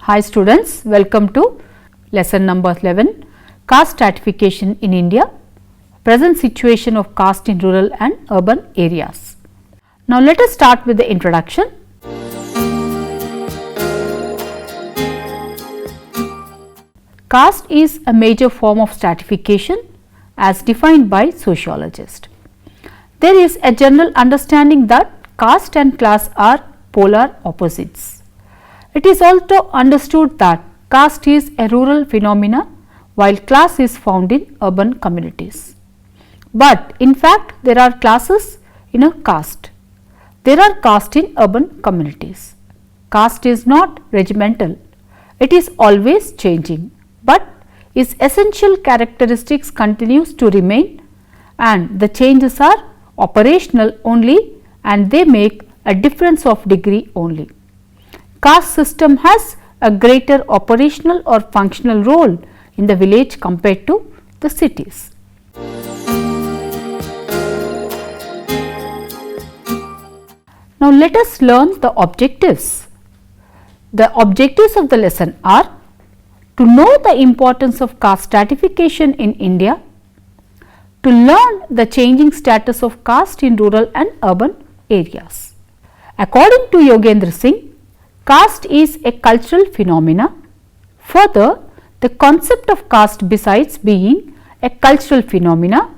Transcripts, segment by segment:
Hi students, welcome to lesson number 11, Caste Stratification in India, present situation of caste in rural and urban areas. Now let us start with the introduction. Caste is a major form of stratification as defined by sociologists. There is a general understanding that caste and class are polar opposites. It is also understood that caste is a rural phenomena while class is found in urban communities. But in fact, there are classes in a caste. There are caste in urban communities. Caste is not regimental. It is always changing, but its essential characteristics continues to remain, and the changes are operational only and they make a difference of degree only. Caste system has a greater operational or functional role in the village compared to the cities. Now let us learn the objectives. The objectives of the lesson are to know the importance of caste stratification in India, to learn the changing status of caste in rural and urban areas. According to Yogendra Singh, caste is a cultural phenomena. Further, the concept of caste, besides being a cultural phenomena,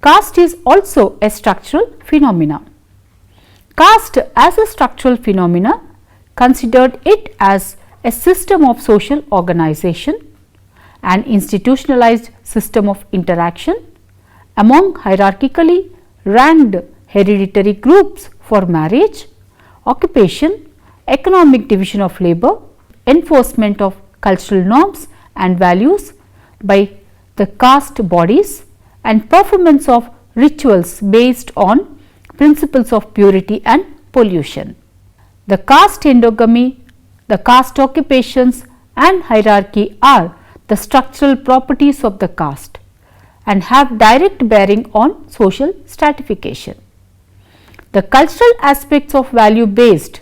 caste is also a structural phenomena. Caste as a structural phenomena considered it as a system of social organization, an institutionalized system of interaction among hierarchically ranked hereditary groups for marriage, occupation, economic division of labor, enforcement of cultural norms and values by the caste bodies, and performance of rituals based on principles of purity and pollution. The caste endogamy, the caste occupations and hierarchy are the structural properties of the caste and have direct bearing on social stratification. The cultural aspects of value based,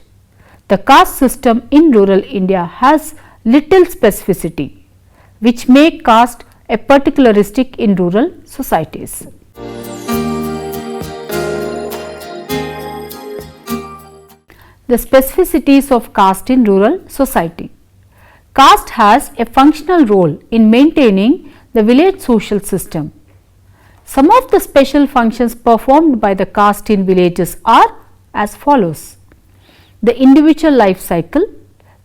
the caste system in rural India has little specificity, which make caste a particularistic in rural societies. The specificities of caste in rural society. Caste has a functional role in maintaining the village social system. Some of the special functions performed by the caste in villages are as follows: the individual life cycle,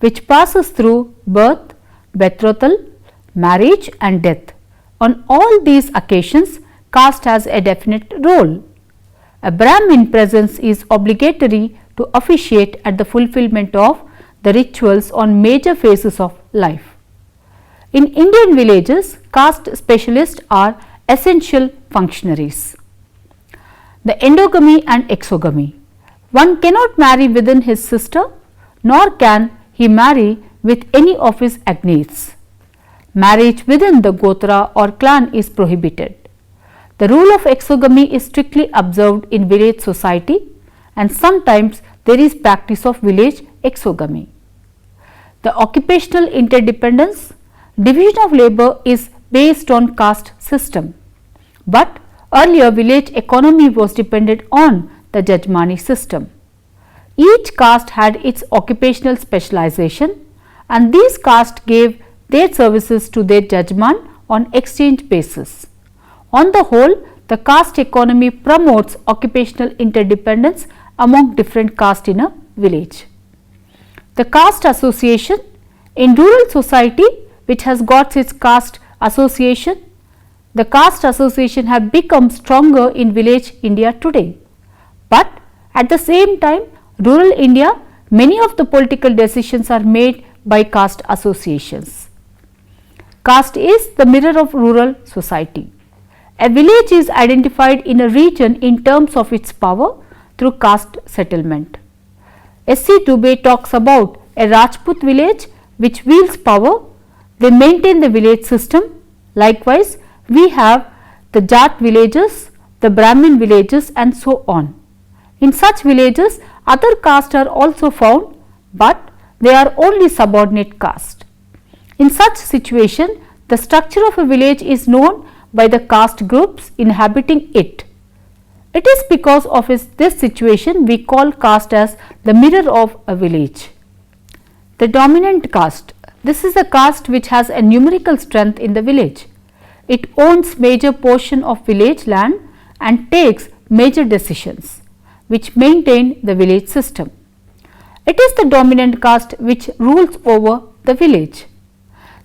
which passes through birth, betrothal, marriage and death. On all these occasions, caste has a definite role. A Brahmin presence is obligatory to officiate at the fulfillment of the rituals on major phases of life. In Indian villages, caste specialists are essential functionaries. The endogamy and exogamy. One cannot marry within his sister, nor can he marry with any of his agnates. Marriage within the gotra or clan is prohibited. The rule of exogamy is strictly observed in village society, and sometimes there is practice of village exogamy. The occupational interdependence, division of labor is based on caste system, but earlier village economy was dependent on the 𝗳𝗏 system. Each caste had its occupational specialization, and these castes gave their services to their 𝗳𝗏 on exchange basis. On the whole, the caste economy promotes occupational interdependence among different castes in a village. The caste association. In rural society, which has got its caste association, the caste association have become stronger in village India today. But at the same time, rural India, many of the political decisions are made by caste associations. Caste is the mirror of rural society. A village is identified in a region in terms of its power through caste settlement. 𝗧𝗦𝗔𝗧 Dubey talks about a Rajput village which wields power. They maintain the village system. Likewise, we have the Jat villages, the Brahmin villages and so on. In such villages, other castes are also found, but they are only subordinate caste. In such situation, the structure of a village is known by the caste groups inhabiting it. It is because of this situation we call caste as the mirror of a village. The dominant caste. This is a caste which has a numerical strength in the village. It owns major portion of village land and takes major decisions which maintain the village system. It is the dominant caste which rules over the village.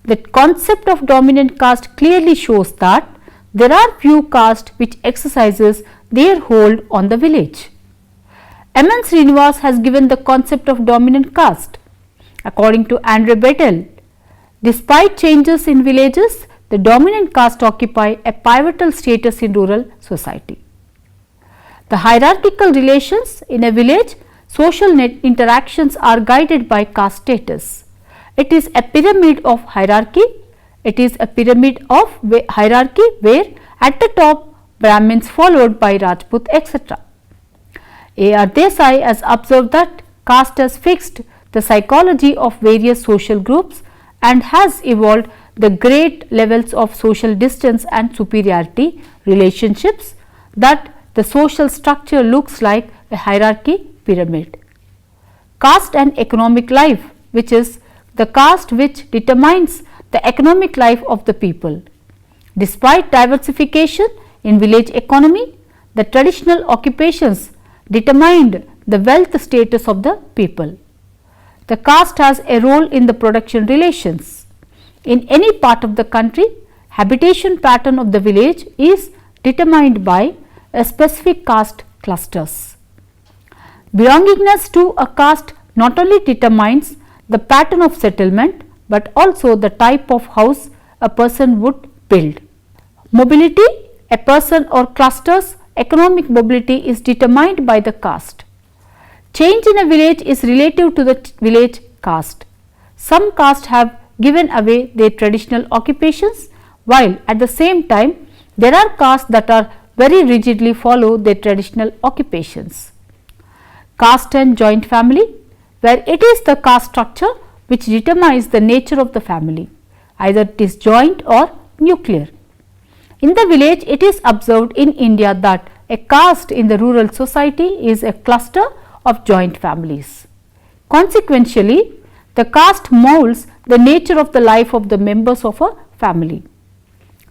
The concept of dominant caste clearly shows that there are few castes which exercises their hold on the village. 𝗬𝗏𝗧𝗏 has given the concept of dominant caste. According to 𝗬𝗏𝗏, despite changes in villages, the dominant caste occupy a pivotal status in rural society. The hierarchical relations in a village, social interactions are guided by caste status. It is a pyramid of hierarchy. It is a pyramid of hierarchy where at the top Brahmins followed by Rajput etc. 𝗂𝗽𝗍 has observed that caste has fixed the psychology of various social groups and has evolved the great levels of social distance and superiority relationships that the social structure looks like a hierarchy pyramid. Caste and economic life, which is the caste which determines the economic life of the people. Despite diversification in village economy, the traditional occupations determined the wealth status of the people. The caste has a role in the production relations. In any part of the country, habitation pattern of the village is determined by a specific caste clusters. Belongingness to a caste not only determines the pattern of settlement, but also the type of house a person would build. Mobility, a person or clusters economic mobility is determined by the caste. Change in a village is relative to the village caste. Some castes have given away their traditional occupations, while at the same time there are castes that are very rigidly follow their traditional occupations. Caste and joint family, where it is the caste structure which determines the nature of the family, either it is joint or nuclear. In the village, it is observed in India that a caste in the rural society is a cluster of joint families. Consequentially, the caste molds the nature of the life of the members of a family.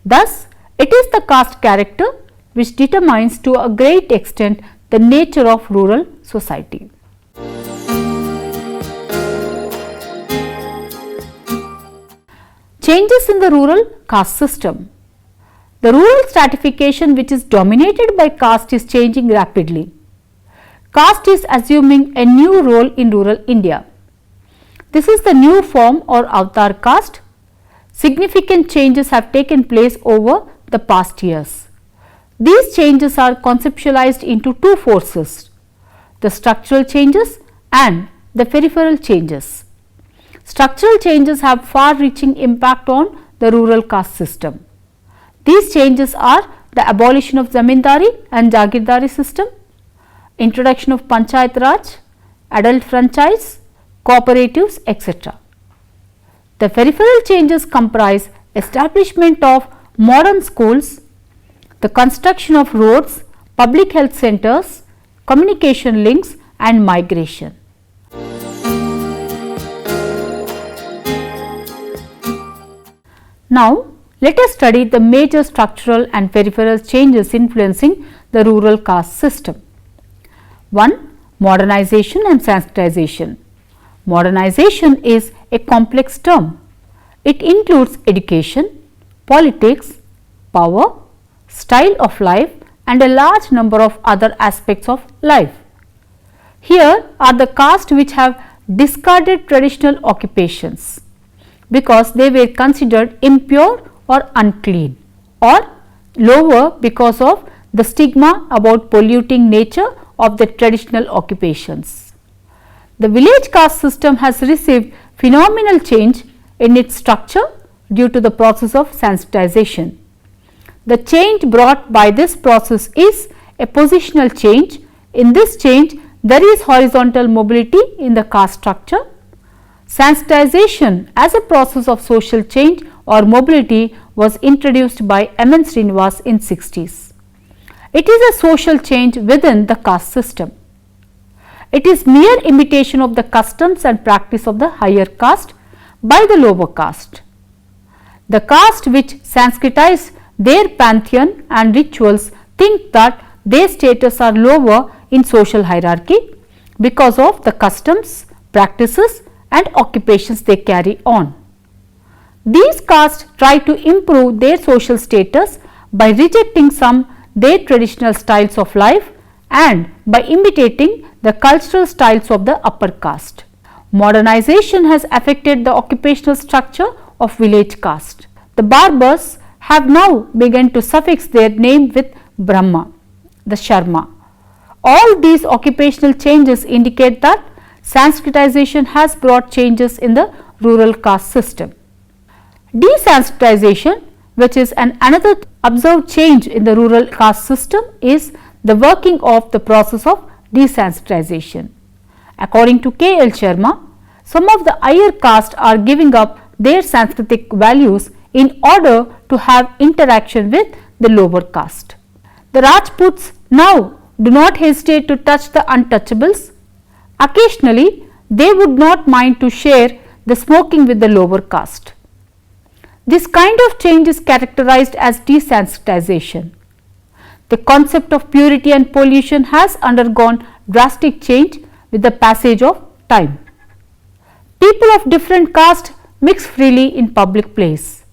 Thus, it is the caste character which determines to a great extent the nature of rural society. Changes in the rural caste system. The rural stratification which is dominated by caste is changing rapidly. Caste is assuming a new role in rural India. This is the new form or avatar caste. Significant changes have taken place over the past years. These changes are conceptualized into two forces, the structural changes and the peripheral changes. Structural changes have far-reaching impact on the rural caste system. These changes are the abolition of zamindari and jagirdari system, introduction of Panchayat Raj, adult franchise, cooperatives, etc. The peripheral changes comprise establishment of modern schools, the construction of roads, public health centers, communication links and migration. Now, let us study the major structural and peripheral changes influencing the rural caste system. 1. Modernization and sensitization. Modernization is a complex term. It includes education, politics, power, style of life and a large number of other aspects of life. Here are the castes which have discarded traditional occupations because they were considered impure or unclean, or lower because of the stigma about polluting nature of the traditional occupations. The village caste system has received phenomenal change in its structure due to the process of sensitization. The change brought by this process is a positional change. In this change, there is horizontal mobility in the caste structure. Sensitization as a process of social change or mobility was introduced by M.N. Srinivas in 60s. It is a social change within the caste system. It is mere imitation of the customs and practice of the higher caste by the lower caste. The caste which Sanskritize their pantheon and rituals think that their status are lower in social hierarchy because of the customs, practices and occupations they carry on. These castes try to improve their social status by rejecting some their traditional styles of life and by imitating the cultural styles of the upper caste. Modernization has affected the occupational structure of village caste. The barbers have now begun to suffix their name with Brahma, the Sharma. All these occupational changes indicate that Sanskritization has brought changes in the rural caste system. Desanskritization, which is another observed change in the rural caste system, is the working of the process of desanskritization. According to 𝗘𝗍𝗫, some of the higher caste are giving up their Sanskritic values in order to have interaction with the lower caste. The Rajputs now do not hesitate to touch the untouchables. Occasionally, they would not mind to share the smoking with the lower caste. This kind of change is characterized as desanskritization. The concept of purity and pollution has undergone drastic change with the passage of time. People of different caste mix freely in public place,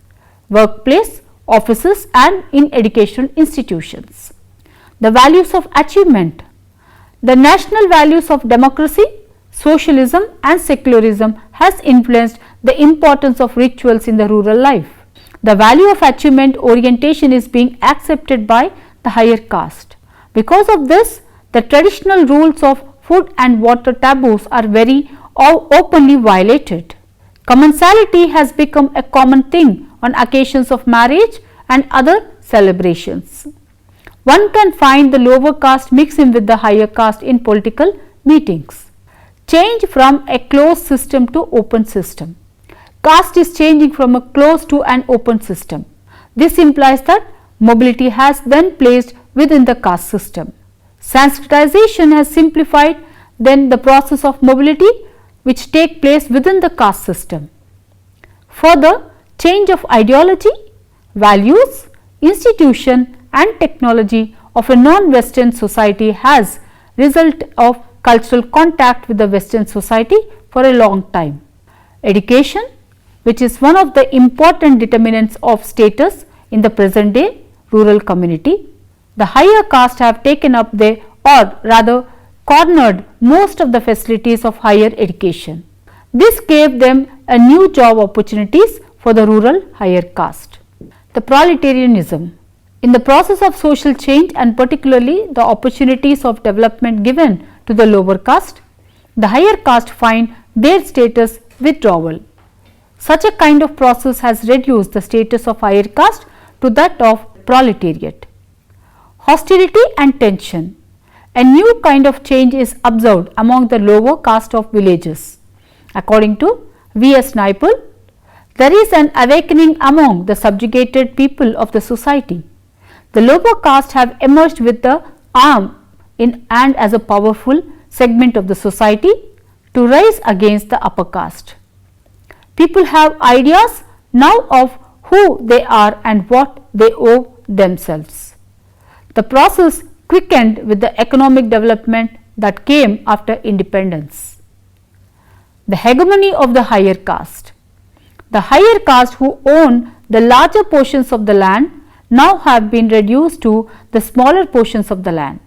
workplace, offices and in educational institutions. The values of achievement. The national values of democracy, socialism and secularism has influenced the importance of rituals in the rural life. The value of achievement orientation is being accepted by the higher caste. Because of this, the traditional rules of food and water taboos are very openly violated. Commensality has become a common thing on occasions of marriage and other celebrations. One can find the lower caste mixing with the higher caste in political meetings. Change from a closed system to open system. Caste is changing from a closed to an open system. This implies that mobility has been placed within the caste system. Sanskritization has simplified then the process of mobility which take place within the caste system. Further, change of ideology, values, institution and technology of a non-Western society has result of cultural contact with the Western society for a long time. Education, which is one of the important determinants of status in the present day rural community. The higher caste have taken up or rather cornered most of the facilities of higher education. This gave them a new job opportunities for the rural higher caste. The proletarianism. In the process of social change and particularly the opportunities of development given to the lower caste, the higher caste find their status withdrawal. Such a kind of process has reduced the status of higher caste to that of proletariat. Hostility and tension. A new kind of change is observed among the lower caste of villages. According to V.S. Naipaul, there is an awakening among the subjugated people of the society. The lower caste have emerged with the arm and as a powerful segment of the society to rise against the upper caste. People have ideas now of who they are and what they owe themselves. The process quickened with the economic development that came after independence. The hegemony of the higher caste. The higher caste who own the larger portions of the land now have been reduced to the smaller portions of the land.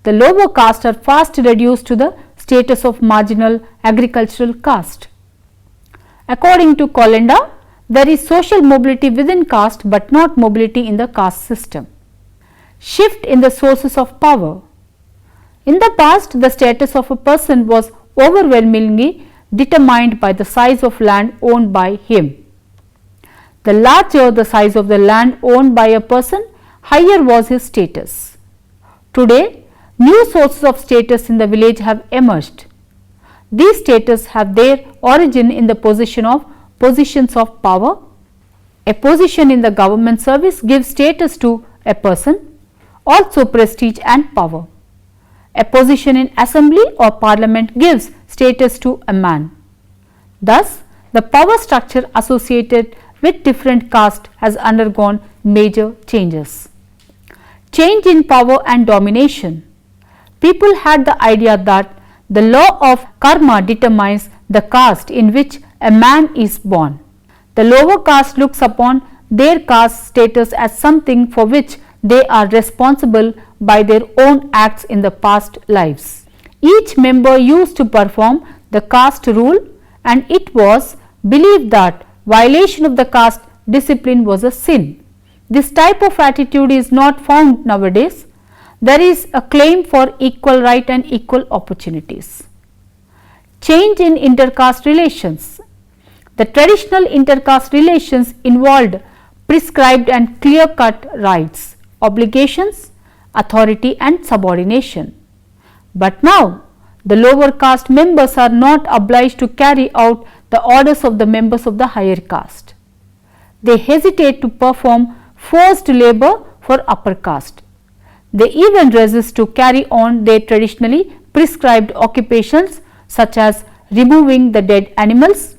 The lower caste are fast reduced to the status of marginal agricultural caste. According to Kolenda, there is social mobility within caste but not mobility in the caste system. Shift in the sources of power. In the past, the status of a person was overwhelmingly determined by the size of land owned by him. The larger the size of the land owned by a person, higher was his status. Today, new sources of status in the village have emerged. These status have their origin in the positions of power. A position in the government service gives status to a person, also prestige and power. A position in assembly or parliament gives status to a man. Thus, the power structure associated with different castes has undergone major changes. Change in power and domination. People had the idea that the law of karma determines the caste in which a man is born. The lower caste looks upon their caste status as something for which they are responsible by their own acts in the past lives. Each member used to perform the caste rule, and it was believed that violation of the caste discipline was a sin. This type of attitude is not found nowadays. There is a claim for equal right and equal opportunities. Change in intercaste relations. The traditional intercaste relations involved prescribed and clear-cut rights, obligations, authority and subordination. But now, the lower caste members are not obliged to carry out the orders of the members of the higher caste. They hesitate to perform forced labor for upper caste. They even resist to carry on their traditionally prescribed occupations such as removing the dead animals,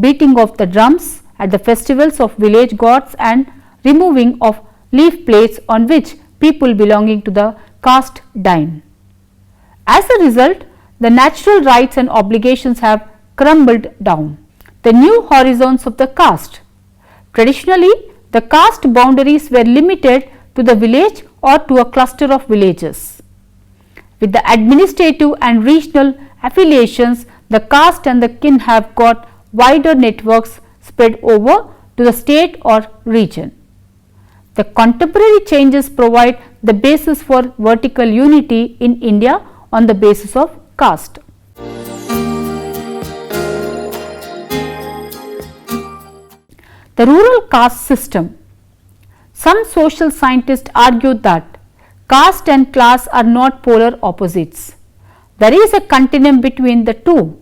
beating of the drums at the festivals of village gods and removing of leaf plates on which people belonging to the caste dine. As a result, the natural rights and obligations have crumbled down. The new horizons of the caste. Traditionally, the caste boundaries were limited to the village or to a cluster of villages. With the administrative and regional affiliations, the caste and the kin have got wider networks spread over to the state or region. The contemporary changes provide the basis for vertical unity in India on the basis of caste. The rural caste system. Some social scientists argue that caste and class are not polar opposites. There is a continuum between the two.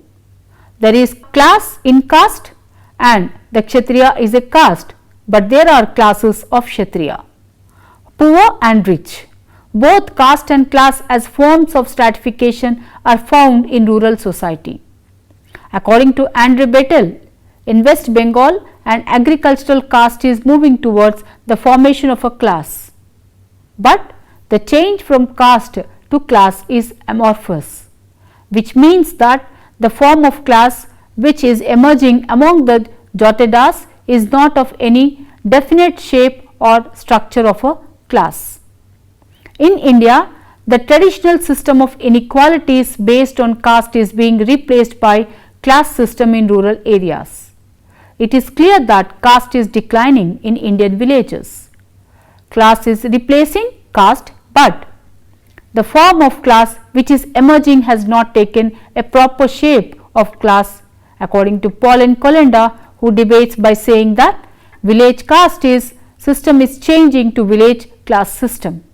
There is class in caste and the Kshatriya is a caste, but there are classes of Kshatriya, poor and rich. Both caste and class as forms of stratification are found in rural society. According to Andre Bettel, in West Bengal, an agricultural caste is moving towards the formation of a class. But the change from caste to class is amorphous, which means that the form of class which is emerging among the Jyotidas is not of any definite shape or structure of a class. In India, the traditional system of inequalities based on caste is being replaced by class system in rural areas. It is clear that caste is declining in Indian villages. Class is replacing caste, but the form of class which is emerging has not taken a proper shape of class, according to Paul and Kolenda, who debates by saying that village caste system is changing to village class system.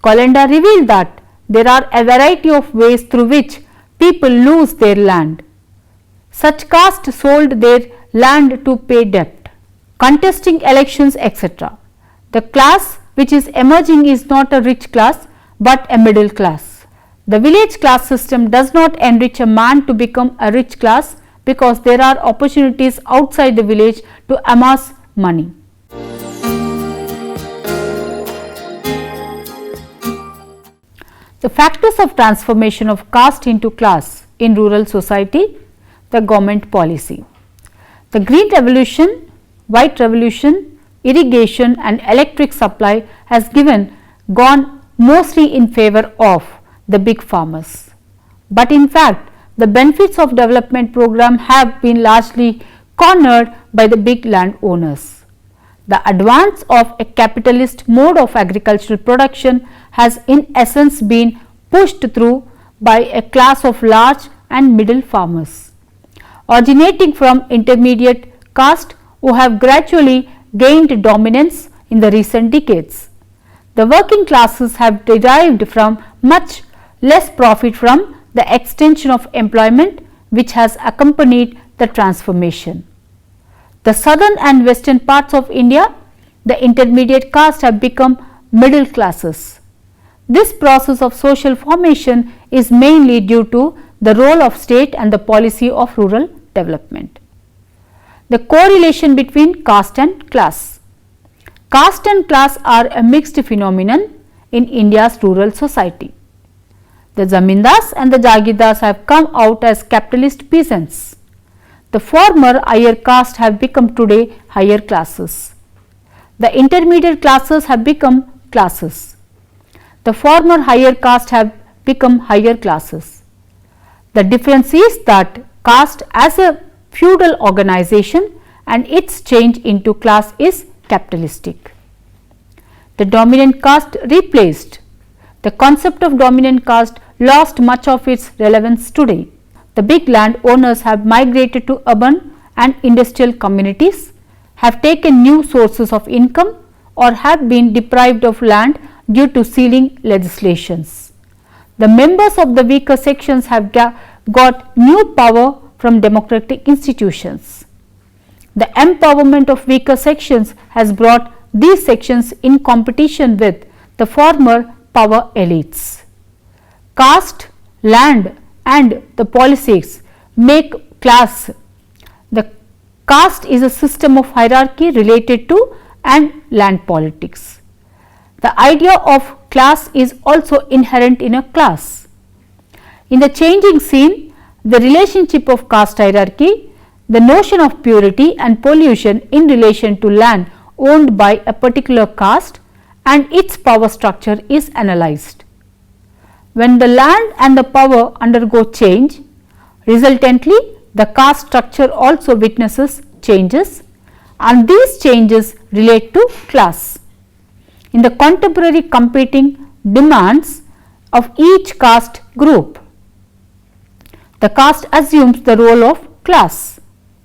Kolenda revealed that there are a variety of ways through which people lose their land. Such caste sold their land to pay debt, contesting elections, etc. The class which is emerging is not a rich class, but a middle class. The village class system does not enrich a man to become a rich class because there are opportunities outside the village to amass money. The factors of transformation of caste into class in rural society, the government policy. The Green Revolution, White Revolution, irrigation and electric supply has gone mostly in favor of the big farmers. But in fact, the benefits of development program have been largely cornered by the big landowners. The advance of a capitalist mode of agricultural production has in essence been pushed through by a class of large and middle farmers, originating from intermediate caste who have gradually gained dominance in the recent decades. The working classes have derived from much less profit from the extension of employment which has accompanied the transformation. The southern and western parts of India, the intermediate caste have become middle classes. This process of social formation is mainly due to the role of state and the policy of rural development. The correlation between caste and class. Caste and class are a mixed phenomenon in India's rural society. The zamindars and the jagirdars have come out as capitalist peasants. The former higher caste have become today higher classes. The intermediate classes have become classes. The former higher caste have become higher classes. The difference is that caste as a feudal organization and its change into class is capitalistic. The dominant caste replaced. The concept of dominant caste lost much of its relevance today. The big land owners have migrated to urban and industrial communities, have taken new sources of income, or have been deprived of land due to ceiling legislations. The members of the weaker sections have got new power from democratic institutions. The empowerment of weaker sections has brought these sections in competition with the former power elites. Caste, land and the politics make class. The caste is a system of hierarchy related to and land politics. The idea of class is also inherent in a class. In the changing scene, the relationship of caste hierarchy, the notion of purity and pollution in relation to land owned by a particular caste and its power structure is analyzed. When the land and the power undergo change, resultantly the caste structure also witnesses changes, and these changes relate to class. In the contemporary competing demands of each caste group, the caste assumes the role of class.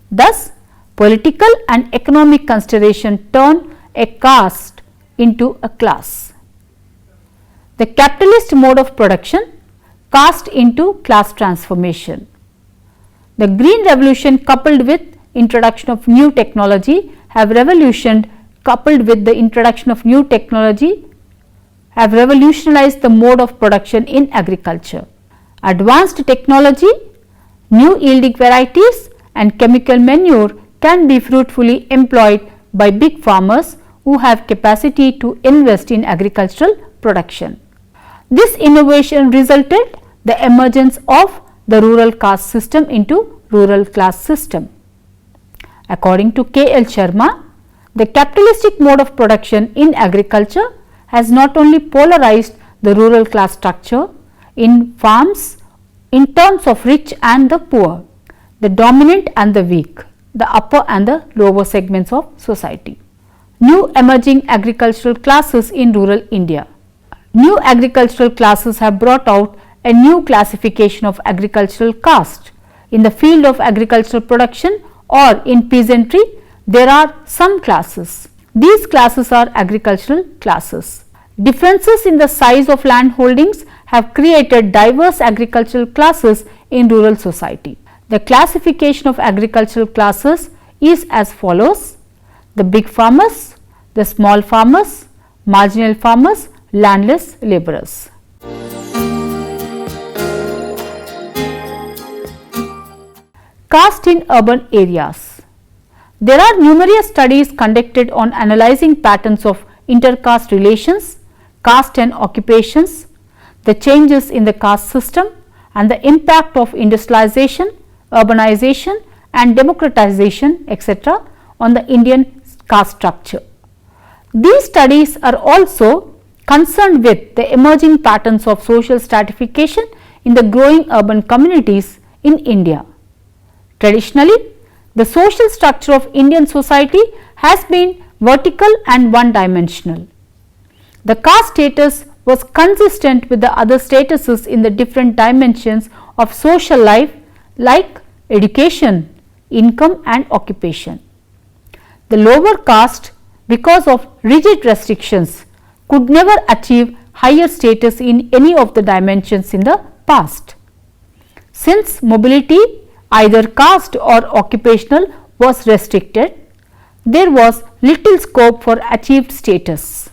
Thus, political and economic consideration turn a caste into a class. The capitalist mode of production caste into class transformation. The Green Revolution coupled with introduction of new technology have revolutionized the mode of production in agriculture. Advanced technology, new yielding varieties and chemical manure can be fruitfully employed by big farmers who have capacity to invest in agricultural production. This innovation resulted the emergence of the rural caste system into rural class system. According to 𝗘𝗍 Sharma, the capitalistic mode of production in agriculture has not only polarized the rural class structure in farms in terms of rich and the poor, the dominant and the weak, the upper and the lower segments of society. New emerging agricultural classes in rural India. New agricultural classes have brought out a new classification of agricultural caste. In the field of agricultural production or in peasantry, there are some classes. These classes are agricultural classes. Differences in the size of land holdings have created diverse agricultural classes in rural society. The classification of agricultural classes is as follows: the big farmers, the small farmers, marginal farmers, landless laborers. Caste in urban areas. There are numerous studies conducted on analyzing patterns of intercaste relations, caste and occupations, the changes in the caste system and the impact of industrialization, urbanization and democratization etc. on the Indian caste structure. These studies are also concerned with the emerging patterns of social stratification in the growing urban communities in India. Traditionally, the social structure of Indian society has been vertical and one-dimensional. The caste status was consistent with the other statuses in the different dimensions of social life like education, income and occupation. The lower caste, because of rigid restrictions, could never achieve higher status in any of the dimensions in the past. Since mobility, either caste or occupational, was restricted, there was little scope for achieved status.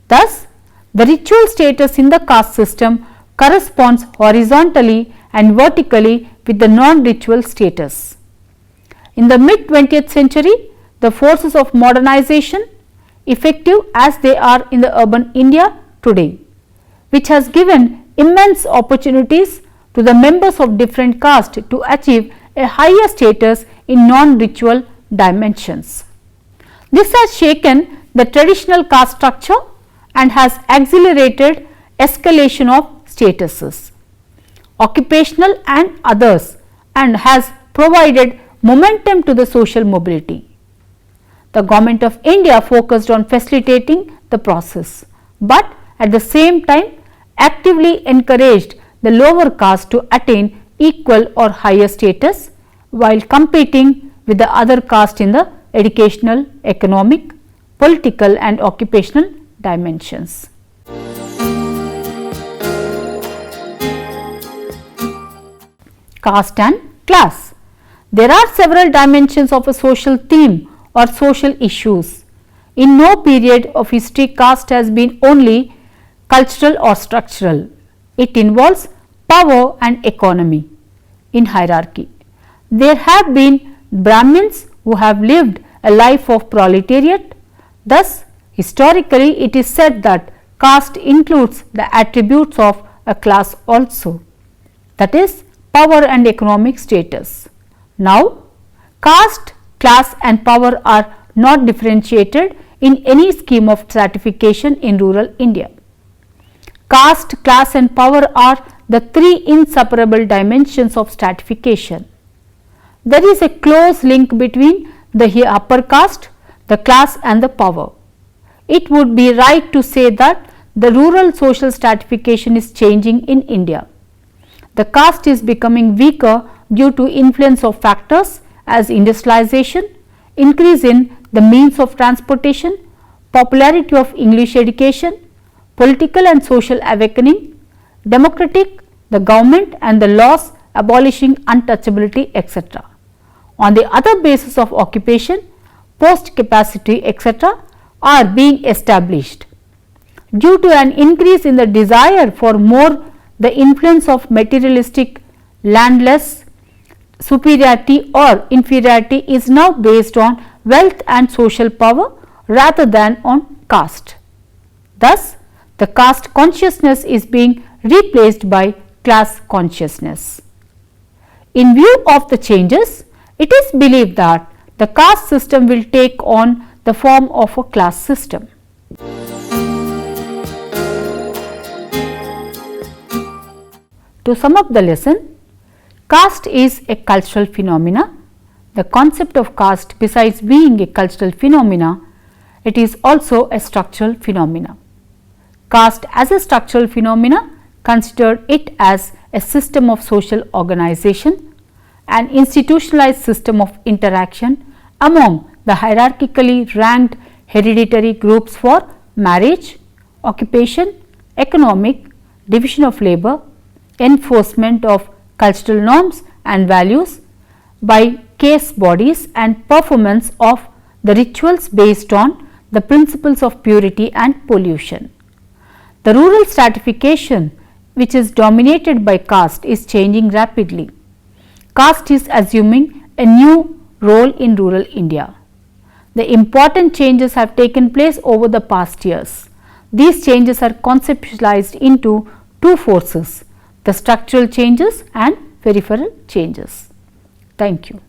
Thus, the ritual status in the caste system corresponds horizontally and vertically with the non-ritual status. In the mid-20th century, the forces of modernization, effective as they are in the urban India today, which has given immense opportunities to the members of different castes to achieve a higher status in non-ritual dimensions. This has shaken the traditional caste structure and has accelerated escalation of statuses, occupational and others, and has provided momentum to the social mobility. The Government of India focused on facilitating the process, but at the same time actively encouraged the lower caste to attain equal or higher status while competing with the other caste in the educational, economic, political and occupational dimensions. Caste and class. There are several dimensions of a social theme or social issues. In no period of history caste has been only cultural or structural. It involves power and economy in hierarchy. There have been Brahmins who have lived a life of proletariat. Thus, historically it is said that caste includes the attributes of a class also, that is power and economic status. Now, caste, class and power are not differentiated in any scheme of stratification in rural India. Caste, class and power are the three inseparable dimensions of stratification. There is a close link between the upper caste, the class and the power. It would be right to say that the rural social stratification is changing in India. The caste is becoming weaker due to influence of factors as industrialization, increase in the means of transportation, popularity of English education, political and social awakening, democratic, the government and the laws abolishing untouchability, etc. On the other basis of occupation, post capacity, etc. are being established. Due to an increase in the desire for more, the influence of materialistic landless superiority or inferiority is now based on wealth and social power rather than on caste. Thus, the caste consciousness is being replaced by class consciousness. In view of the changes, it is believed that the caste system will take on the form of a class system. To sum up the lesson, caste is a cultural phenomena. The concept of caste, besides being a cultural phenomena, it is also a structural phenomena. Caste as a structural phenomena, consider it as a system of social organization, an institutionalized system of interaction among the hierarchically ranked hereditary groups for marriage, occupation, economic, division of labor, enforcement of cultural norms and values by caste bodies and performance of the rituals based on the principles of purity and pollution. The rural stratification, which is dominated by caste, is changing rapidly. Caste is assuming a new role in rural India. The important changes have taken place over the past years. These changes are conceptualized into two forces, the structural changes and peripheral changes. Thank you.